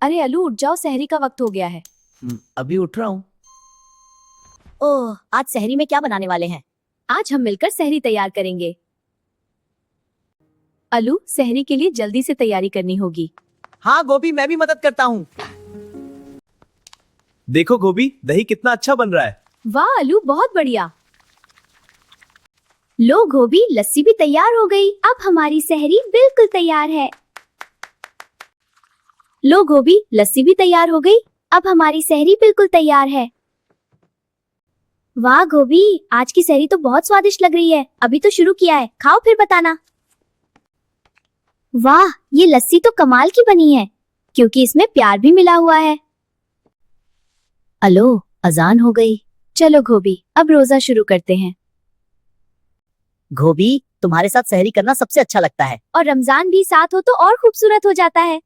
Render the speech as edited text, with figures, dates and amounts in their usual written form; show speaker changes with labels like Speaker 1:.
Speaker 1: अरे अलू उठ जाओ, सहरी का वक्त हो गया है।
Speaker 2: अभी उठ रहा हूँ।
Speaker 3: ओह, आज सहरी में क्या बनाने वाले हैं?
Speaker 1: आज हम मिलकर सहरी तैयार करेंगे। अलू, सहरी के लिए जल्दी से तैयारी करनी होगी।
Speaker 2: हाँ गोभी, मैं भी मदद करता हूँ। देखो गोभी, दही कितना अच्छा बन रहा है।
Speaker 1: वाह अलू, बहुत बढ़िया। लो गोभी, लस्सी भी तैयार हो गई। अब हमारी सहरी बिल्कुल तैयार है। लो गोभी, लस्सी भी तैयार हो गई। अब हमारी सहरी बिल्कुल तैयार है। वाह गोभी, आज की सहरी तो बहुत स्वादिष्ट लग रही है। अभी तो शुरू किया है, खाओ फिर बताना। वाह, ये लस्सी तो कमाल की बनी है, क्योंकि इसमें प्यार भी मिला हुआ है। अलो, अजान हो गई। चलो गोभी, अब रोजा शुरू करते हैं।
Speaker 3: गोभी, तुम्हारे साथ सहरी करना सबसे अच्छा लगता है।
Speaker 1: और रमजान भी साथ हो तो और खूबसूरत हो जाता है।